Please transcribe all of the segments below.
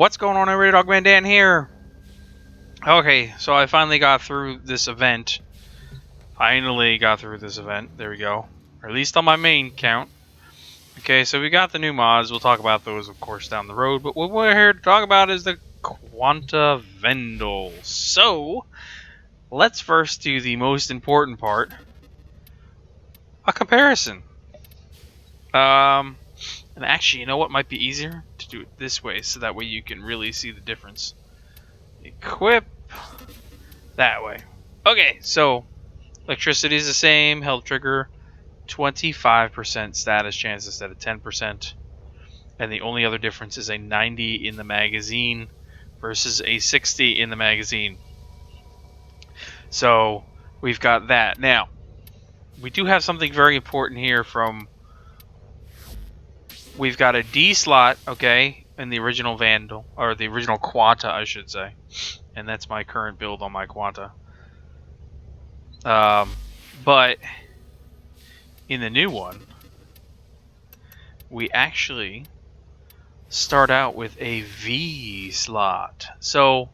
What's going on, everybody? Dogman Dan here. Okay, so I finally got through this event. There we go. Or at least on my main count. Okay, so we got the new mods. We'll talk about those, of course, down the road. But what we're here to talk about is the Quanta Vandal. So, let's first do the most important part. A comparison. And actually, you know what might be easier? To do it this way, so that way you can really see the difference. Equip that way. Okay, so electricity is the same, health trigger 25% status chance instead of 10%. And the only other difference is a 90 in the magazine versus a 60 in the magazine. So we've got that. Now, we do have something very important here from... We've got a D slot, okay, in the original Vandal, or the original Quanta, I should say. And that's my current build on my Quanta. But in the new one, we actually start out with a V slot. So,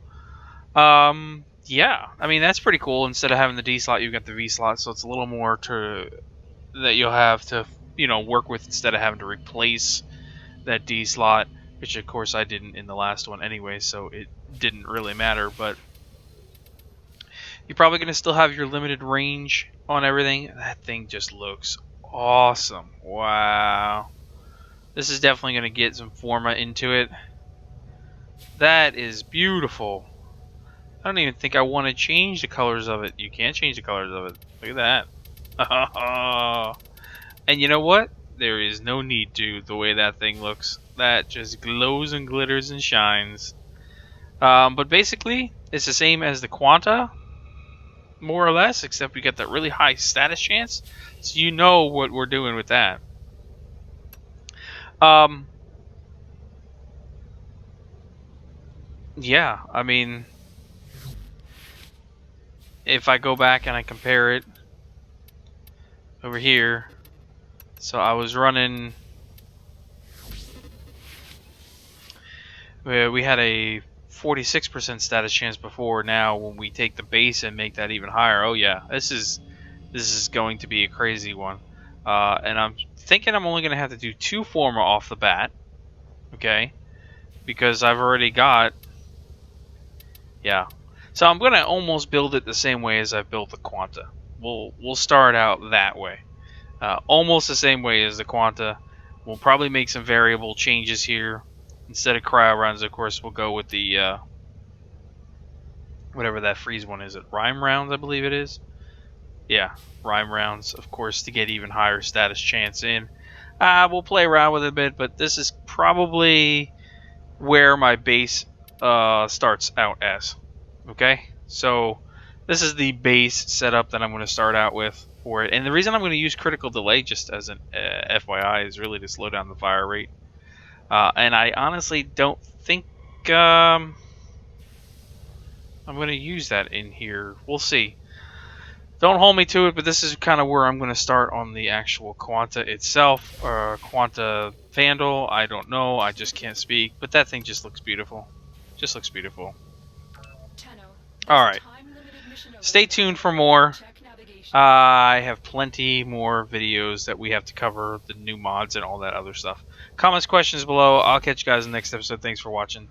yeah, I mean, that's pretty cool. Instead of having the D slot, you've got the V slot, so it's a little more that you'll have to, you know, work with instead of having to replace that D slot, which of course I didn't in the last one anyway, so it didn't really matter. But you're probably going to still have your limited range on everything. That thing just looks awesome. Wow. This is definitely going to get some forma into it. That is beautiful. I don't even think I want to change the colors of it. You can't change the colors of it. Look at that. And you know what? There is no need to, the way that thing looks. That just glows and glitters and shines. But basically, it's the same as the Quanta, more or less, except we get that really high status chance. So you know what we're doing with that. Yeah, I mean, if I go back and I compare it over here, so I was running, we had a 46% status chance before. Now when we take the base and make that even higher, oh yeah, this is going to be a crazy one. And I'm thinking I'm only going to have to do 2 forma off the bat, okay, because I've already got, yeah. So I'm going to almost build it the same way as I built the Quanta. We'll start out that way. Almost the same way as the Quanta. We'll probably make some variable changes here. Instead of cryo rounds, of course, we'll go with the whatever that freeze one is. It rhyme rounds, I believe it is. Yeah, rhyme rounds, of course, to get even higher status chance in. We'll play around with it a bit, but this is probably where my base starts out as. Okay, so this is the base setup that I'm going to start out with for it. And the reason I'm going to use critical delay, just as an FYI, is really to slow down the fire rate. And I honestly don't think I'm going to use that in here. We'll see. Don't hold me to it, but this is kind of where I'm going to start on the actual Quanta itself. Quanta Vandal, I don't know. I just can't speak. But that thing just looks beautiful. Just looks beautiful. Alright. Stay tuned for more. I have plenty more videos that we have to cover, the new mods and all that other stuff. Comments, questions below. I'll catch you guys in the next episode. Thanks for watching.